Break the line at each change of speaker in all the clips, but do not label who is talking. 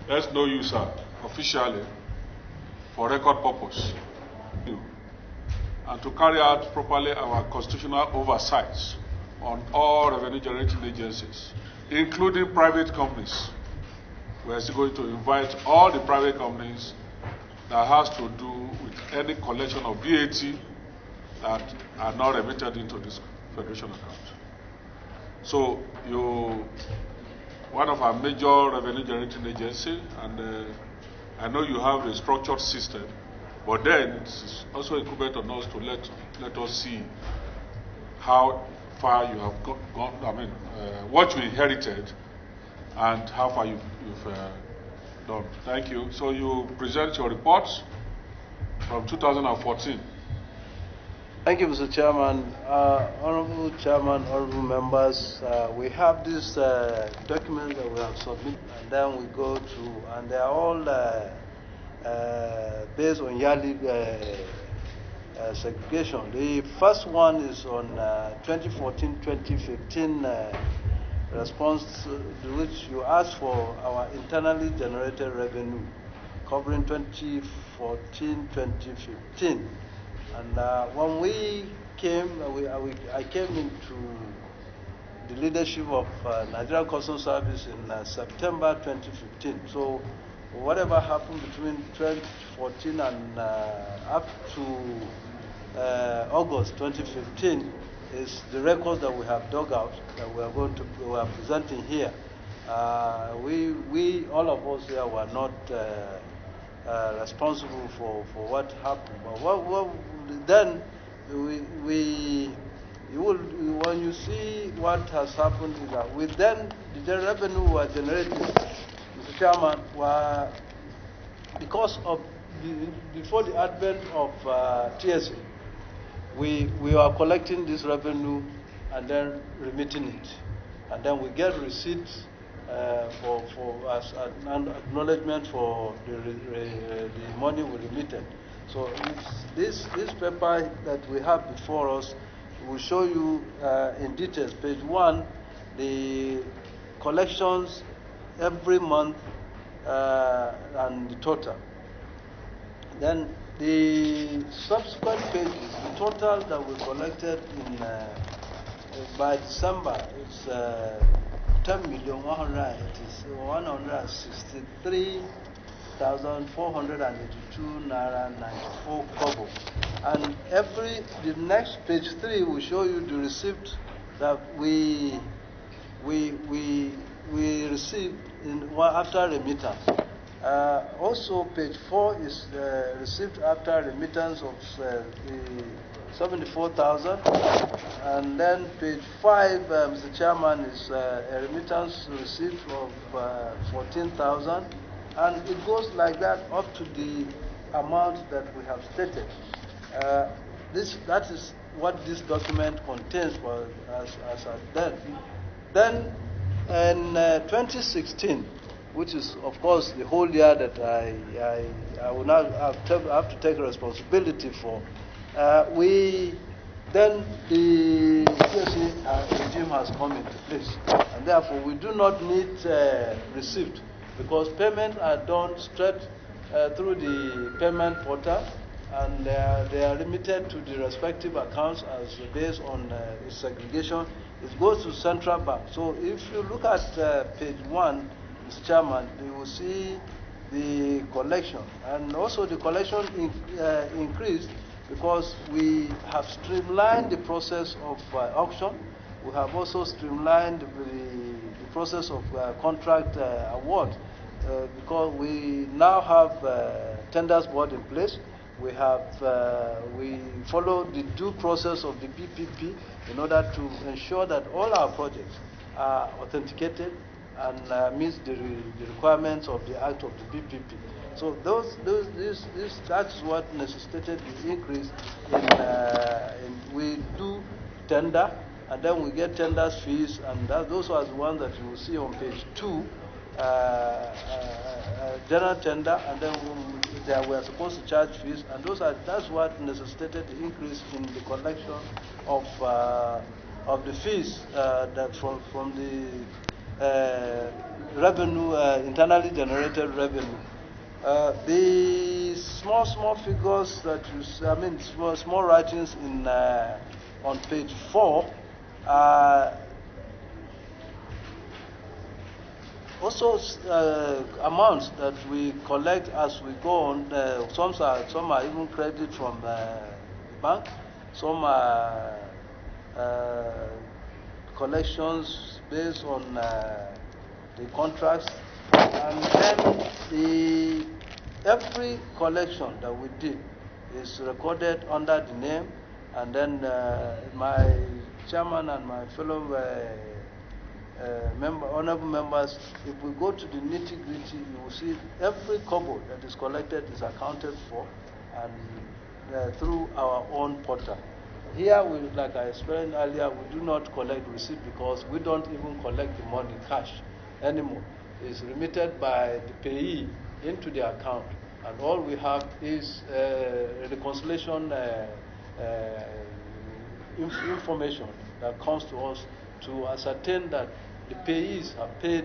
Let's know you, sir, officially for record purpose, and to carry out properly our constitutional oversights on all revenue generating agencies, including private companies. We are still going to invite all the private companies that has to do with any collection of VAT that are not remitted into this federation account. So one of our major revenue generating agency, and I know you have a structured system, but then it's also incumbent on us to let us see how far you have gone. I mean, what you inherited and how far you've done. Thank you. So you present your reports from 2014.
Thank you, Mr. Chairman. Honorable Chairman, honorable members, we have this document that we have submitted, and then we go through, and they are all based on yearly segregation. The first one is on 2014-2015 response, to which you asked for our internally generated revenue covering 2014-2015. And when we came, I came into the leadership of Nigerian Customs Service in September 2015. So whatever happened between 2014 and up to August 2015 is the records that we have dug out that we are presenting here. We all of us here were not responsible for what happened. But then when you see what has happened is that the revenue were generated, Mr. Chairman, were because of before the advent of TSA, we were collecting this revenue and then remitting it, and then we get receipts as an acknowledgement for the money we remitted. So this paper that we have before us will show you in details. Page 1, the collections every month and the total. Then the subsequent pages, the total that we collected in by December is 10,163,482 naira 94 kobo. And the next page 3 will show you the receipt that we received after remittance. Also, page 4 is received after remittance of 74,000, and then page 5, Mr. Chairman, is a remittance received of 14,000, and it goes like that up to the amount that we have stated. That is what this document contains for as at then. Then in 2016, which is, of course, the whole year that I will now have to take responsibility for, then the TSA regime has come into place, and therefore we do not need receipt, because payments are done straight through the payment portal, and they are remitted to the respective accounts as based on its segregation. It goes to central bank. So if you look at page 1, Mr. Chairman, you will see the collection, and also the collection increased because we have streamlined the process of auction. We have also streamlined the process of contract award because we now have tenders board in place. We follow the due process of the PPP in order to ensure that all our projects are authenticated and meets the requirements of the Act of the PPP. So that's what necessitated the increase in we do tender, and then we get tenders fees, and those are the ones that you will see on page 2, general tender, and then we are supposed to charge fees, and that's what necessitated the increase in the collection of the fees that from the revenue, internally generated revenue. The small figures that you see, I mean, small writings in on page 4 also amounts that we collect as we go on. Some are even credit from the bank. Some are collections based on the contracts, and then every collection that we did is recorded under the name, and then my chairman and my fellow honorable members, if we go to the nitty-gritty, you will see every kobo that is collected is accounted for, and through our own portal. Here, like I explained earlier, we do not collect receipt because we don't even collect the money cash anymore. It's remitted by the payee into the account, and all we have is reconciliation information that comes to us to ascertain that the payees have paid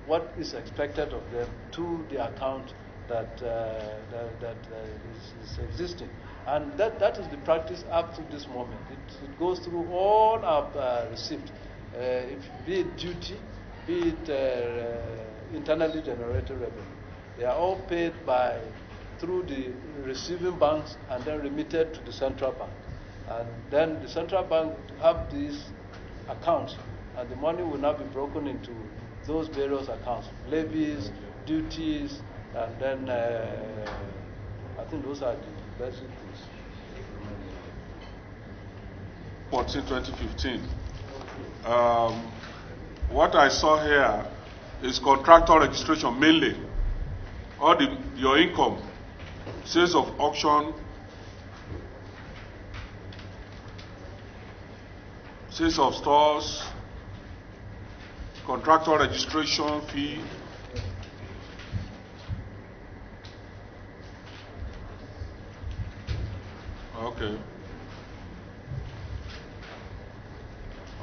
what is expected of them to the account that is existing. And that is the practice up to this moment. It goes through all our receipts, be it duty, be it internally generated revenue. They are all paid through the receiving banks and then remitted to the central bank. And then the central bank have these accounts, and the money will now be broken into those various accounts, levies, duties, and then I think those are the basic things.
2015. What I saw here is contractor registration mainly. All your income, sales of auction, sales of stores, contractor registration fee.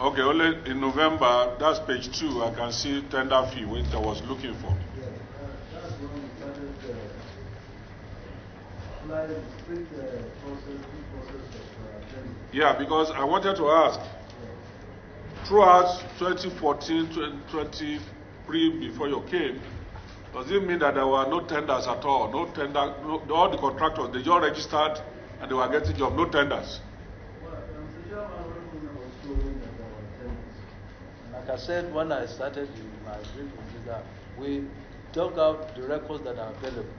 Okay, only in November, that's page 2, I can see tender fee, which I was looking for.
Yeah, that's when we started applying the strict process of tender.
Yeah, because I wanted to ask, throughout 2014, 2023, before you came, does it mean that there were no tenders at all? No tender, all the contractors, they just registered and they were getting jobs, no tenders?
Well, Mr. Chairman, was showing that there were tenders. Like I said, when I started my brief with that, we dug out the records that are available.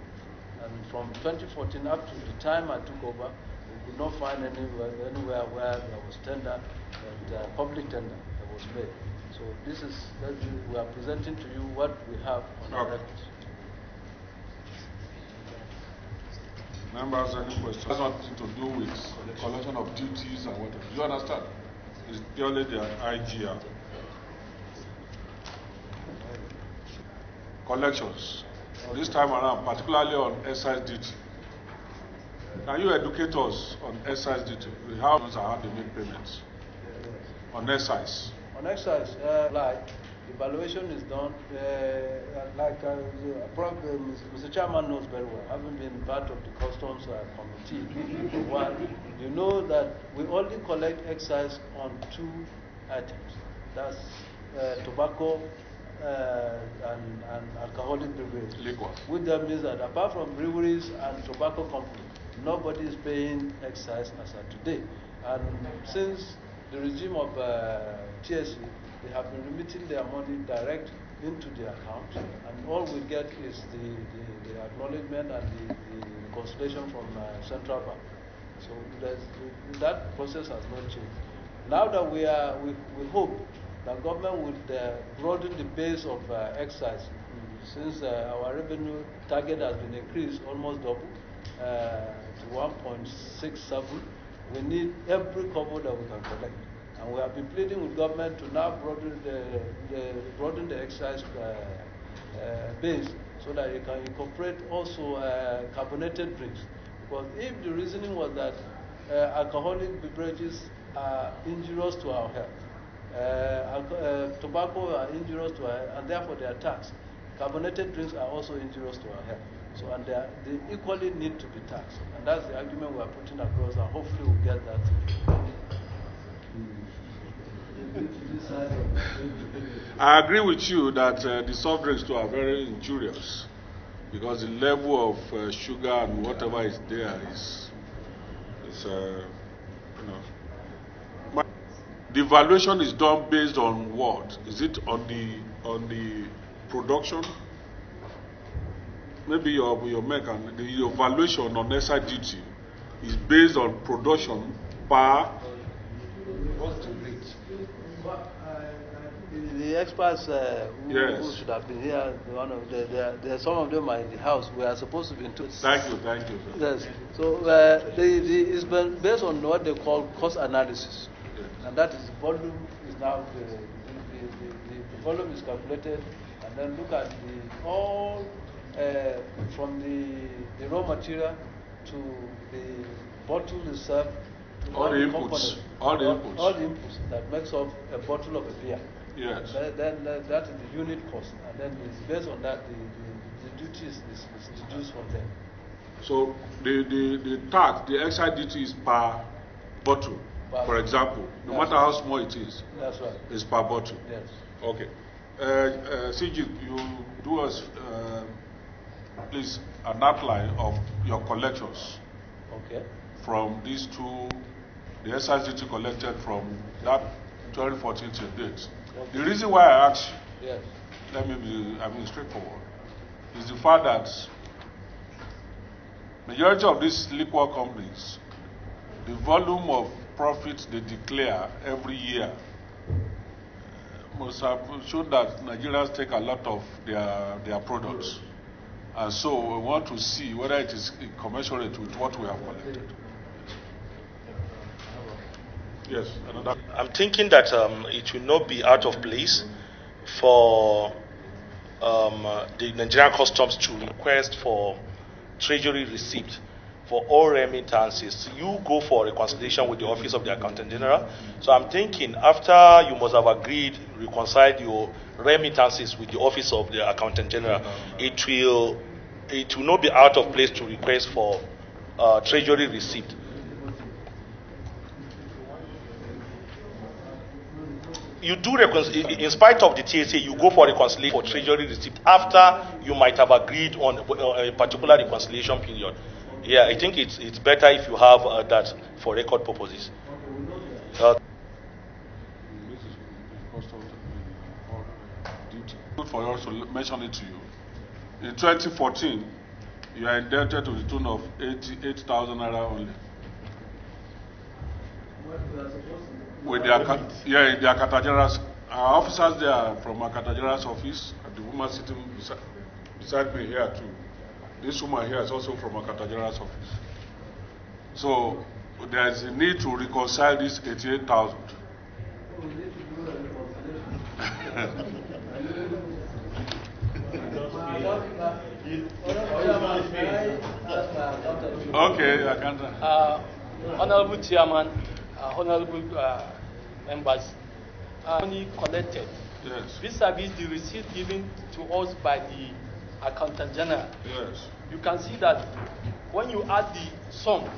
And from 2014 up to the time I took over, we could not find anywhere where there was tender, and public tender that was made. So we are presenting to you what we have on our records.
Members, any questions? It has nothing to do with the collection of duties and whatever. Do you understand? It's purely the IGR. Collections. This time around, particularly on excise duty. Can you educate us on excise duty? We have to make payments on excise.
On excise, like evaluation is done, Mr. Chairman knows very well, having been part of the customs committee. One, you know that we only collect excise on 2 items. That's tobacco and alcoholic beverages.
Liquor. Which
that means that apart from breweries and tobacco companies, nobody is paying excise as of today. And since the regime of TSC, they have been remitting their money direct into the account, and all we get is the acknowledgement and the consultation from central bank. So that process has not changed. Now that we hope that government would broaden the base of excise, since our revenue target has been increased almost double to 1.67. We need every kobo that we can collect. And we have been pleading with government to now broaden the excise base so that it can incorporate also carbonated drinks. Because if the reasoning was that alcoholic beverages are injurious to our health, Tobacco are injurious to our health, and therefore they are taxed. Carbonated drinks are also injurious to our health. So, and they equally need to be taxed. And that's the argument we are putting across, and hopefully we'll get that.
I agree with you that the soft drinks too are very injurious, because the level of sugar and whatever is there is the valuation is done based on what? Is it on the production? Maybe your valuation on excise duty is based on production per.
What's the rate? The experts who should have been here, some of them are in the house. We are supposed to be in.
Thank you.
Yes. So it's been based on what they call cost analysis, and that is volume is now the volume is calculated, and then look at all from the raw material to the bottle itself.
All the inputs
that makes up a bottle of a beer.
Yes.
Then that is the unit cost, and then it's based on that the duty is deduced from there.
So the tax, the excise duty is per bottle, for example, no matter how small it is.
That's right.
It's per bottle.
Yes.
Okay. CG, you do us please an outline of your collections.
Okay.
From these two, the excise duty collected from that 2014 till date. Okay. The reason why I asked you,
yes,
let me be straightforward, is the fact that majority of these liquor companies, the volume of profits they declare every year must have shown that Nigerians take a lot of their products. And so we want to see whether it is commensurate with what we have collected. Yes, another.
I'm thinking that it will not be out of place for the Nigerian Customs to request for treasury receipt for all remittances. You go for reconciliation with the Office of the Accountant General. So I'm thinking after you must have agreed, reconciled your remittances with the Office of the Accountant General, it will not be out of place to request for treasury receipt. You do in spite of the TSA, you go for reconciliation for treasury receipt after you might have agreed on a particular reconciliation period. Yeah, I think it's better if you have that for record purposes.
Good for us to mention it to you. In 2014, you are indebted to the tune of 88,000 naira only. With their Akatajara's, our officers there from Akatajara's office, and the woman sitting beside me here too. This woman here is also from Akatajara's office. So there is a need to reconcile this 88,000. Okay, I can't.
Honorable Chairman, honorable members, money collected.
Yes.
Vis-a-vis the receipt given to us by the Accountant General.
Yes.
You can see that when you add the sum,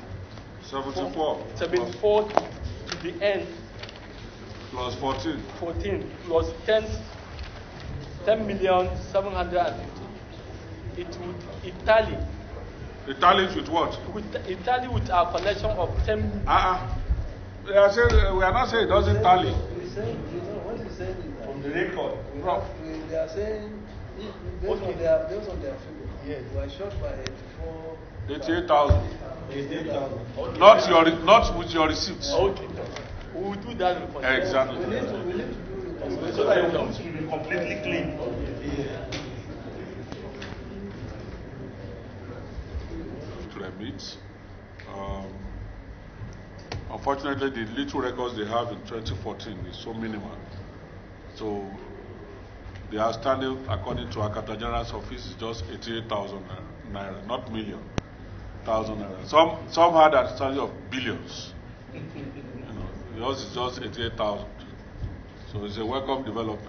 74
to the end,
plus 14
plus 10,750,000. It would tally.
It tallies with what?
It tally with our collection of 10.
We are not saying it doesn't tally.
What he's saying is that
From the record.
They are saying, based on their figure, yes, we are short by
88,000. 88,000. Not with your receipts.
Okay. We will do that.
Exactly.
We need to do it.
So that it will be completely clean.
Remits. Unfortunately, the little records they have in 2014 is so minimal. So the outstanding, according to Akata General's office, is just 88,000 naira, not million, thousand naira. Some had a study of billions. Yours is just 88,000. So it's a welcome development.